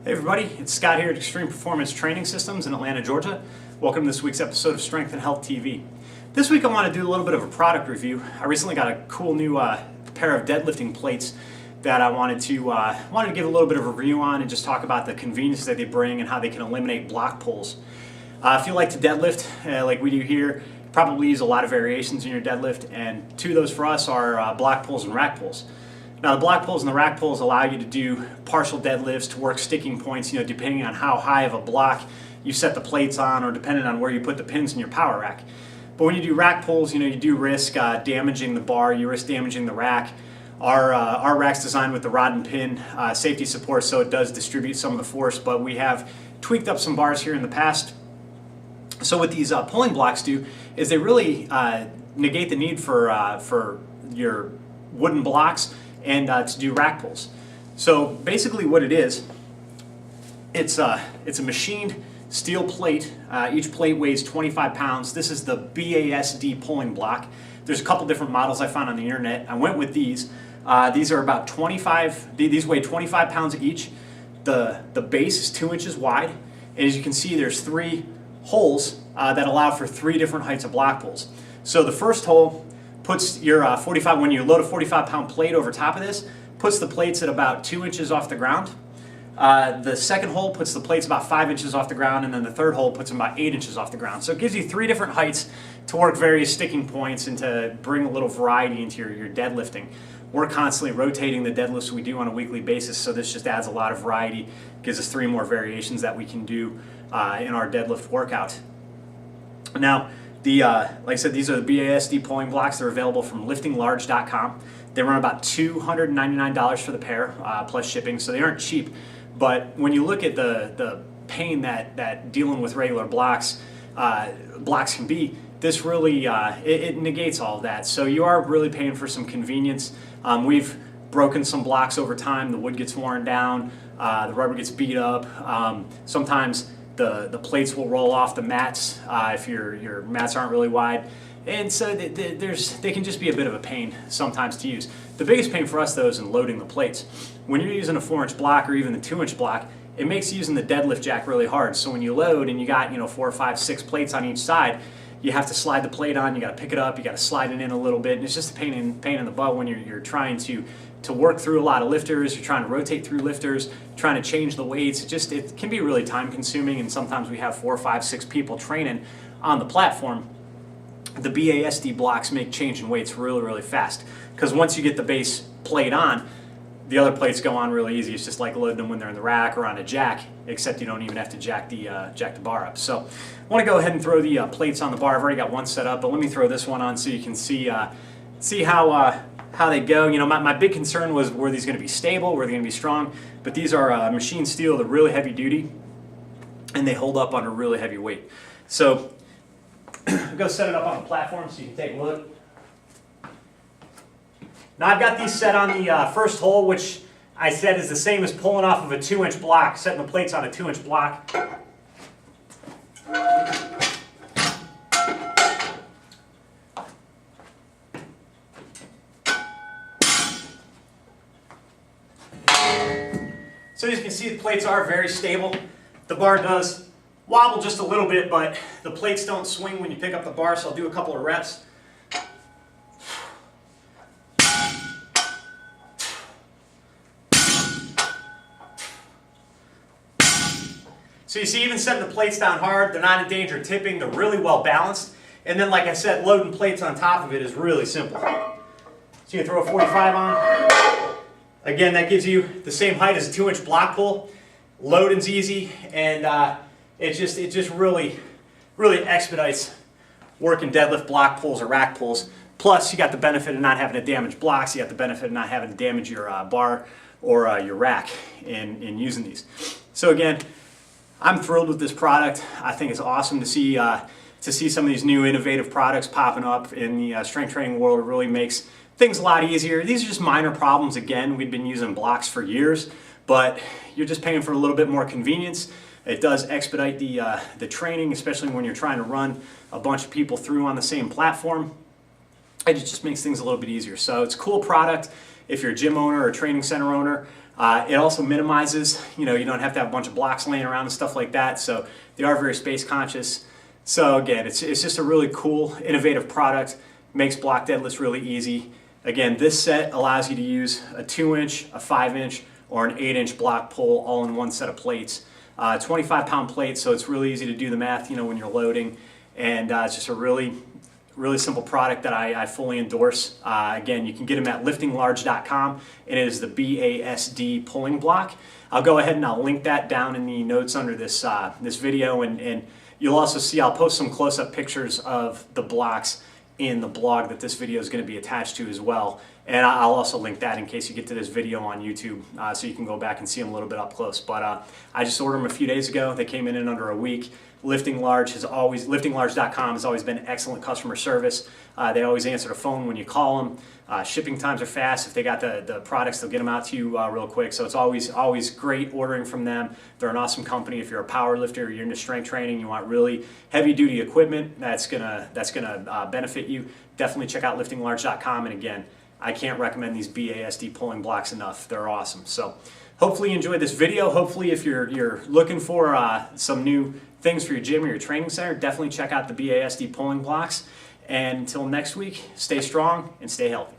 Hey everybody, it's Scott here at Extreme Performance Training Systems in Atlanta, Georgia. Welcome to this week's episode of Strength and Health TV. This week I want to do a little bit of a product review. I recently got a cool new pair of deadlifting plates that I wanted to give a little bit of a review on and just talk about the convenience that they bring and how they can eliminate block pulls. If you like to deadlift like we do here, you probably use a lot of variations in your deadlift, and two of those for us are block pulls and rack pulls. Now the block pulls and the rack pulls allow you to do partial deadlifts to work sticking points, depending on how high of a block you set the plates on or depending on where you put the pins in your power rack. But when you do rack pulls, you do risk damaging the bar, you risk damaging the rack. Our rack's designed with the rod and pin safety support, so it does distribute some of the force, but we have tweaked up some bars here in the past. So what these pulling blocks do is they really negate the need for your wooden blocks and to do rack pulls. So basically what it is, it's a machined steel plate. Each plate weighs 25 pounds. This is the BASD pulling block. There's a couple different models I found on the internet. I went with these. These are about 25, these weigh 25 pounds each. The base is 2 inches wide. And as you can see, there's 3 holes that allow for 3 different heights of block pulls. So the first hole puts your when you load a 45-pound plate over top of this, puts the plates at about 2 inches off the ground. The second hole puts the plates about 5 inches off the ground, and then the third hole puts them about 8 inches off the ground. So it gives you 3 different heights to work various sticking points and to bring a little variety into your deadlifting. We're constantly rotating the deadlifts we do on a weekly basis, so this just adds a lot of variety, gives us 3 more variations that we can do in our deadlift workout. Now, like I said, these are the BASD pulling blocks. They're available from liftinglarge.com. They run about $299 for the pair, plus shipping, so they aren't cheap. But when you look at the pain that dealing with regular blocks can be, this really it negates all of that. So you are really paying for some convenience. We've broken some blocks over time. The wood gets worn down, the rubber gets beat up. Sometimes the plates will roll off the mats if your mats aren't really wide, and so they can just be a bit of a pain sometimes to use. The biggest pain for us though is in loading the plates. When you're using a 4-inch block or even the 2-inch block, it makes using the deadlift jack really hard. So when you load and you got 4, 5, 6 plates on each side, you have to slide the plate on, you got to pick it up, you got to slide it in a little bit, and it's just a pain in the butt when you're trying to work through a lot of lifters, you're trying to rotate through lifters, trying to change the weights. It can be really time consuming, and sometimes we have 4, 5, 6 people training on the platform. The BASD blocks make changing weights really, really fast, because once you get the base plate on, the other plates go on really easy. It's just like loading them when they're in the rack or on a jack, except you don't even have to jack the bar up. So I want to go ahead and throw the plates on the bar. I've already got one set up, but let me throw this one on so you can see how they go. My big concern was, were these going to be stable? Were they going to be strong? But these are machined steel. They're really heavy duty, and they hold up under really heavy weight. So I'll go set it up on the platform so you can take a look. Now I've got these set on the first hole, which I said is the same as pulling off of a 2-inch block, setting the plates on a 2-inch block. So as you can see, the plates are very stable. The bar does wobble just a little bit, but the plates don't swing when you pick up the bar, so I'll do a couple of reps. So you see, even setting the plates down hard, they're not in danger of tipping, they're really well balanced. And then, like I said, loading plates on top of it is really simple. So you throw a 45 on. Again, that gives you the same height as a 2-inch block pull. Loading's easy, and it just really expedites working deadlift block pulls or rack pulls. Plus, you got the benefit of not having to damage blocks. You got the benefit of not having to damage your bar or your rack in using these. So again, I'm thrilled with this product. I think it's awesome to see some of these new innovative products popping up in the strength training world. It really makes things a lot easier. These are just minor problems. Again, we've been using blocks for years, but you're just paying for a little bit more convenience. It does expedite the training, especially when you're trying to run a bunch of people through on the same platform. It just makes things a little bit easier. So it's a cool product. If you're a gym owner or a training center owner, It also minimizes, you don't have to have a bunch of blocks laying around and stuff like that. So they are very space conscious. So again, it's just a really cool, innovative product. Makes block deadlifts really easy. Again, this set allows you to use a 2-inch, a 5-inch, or an 8-inch block pull all in one set of plates. 25-pound plate, so it's really easy to do the math, when you're loading. And it's just a really simple product that I fully endorse. Again, you can get them at liftinglarge.com. It is the BASD pulling block. I'll go ahead and I'll link that down in the notes under this video, and you'll also see I'll post some close-up pictures of the blocks in the blog that this video is going to be attached to as well. And I'll also link that in case you get to this video on YouTube, so you can go back and see them a little bit up close. But I just ordered them a few days ago. They came in under a week. Liftinglarge.com has always been excellent customer service. They always answer the phone when you call them. Shipping times are fast. If they got the products, they'll get them out to you real quick. So it's always great ordering from them. They're an awesome company. If you're a power lifter, you're into strength training, you want really heavy duty equipment that's gonna benefit you, definitely check out liftinglarge.com. And again, I can't recommend these BASD pulling blocks enough. They're awesome. So hopefully you enjoyed this video. Hopefully if you're looking for some new things for your gym or your training center, definitely check out the BASD pulling blocks. And until next week, stay strong and stay healthy.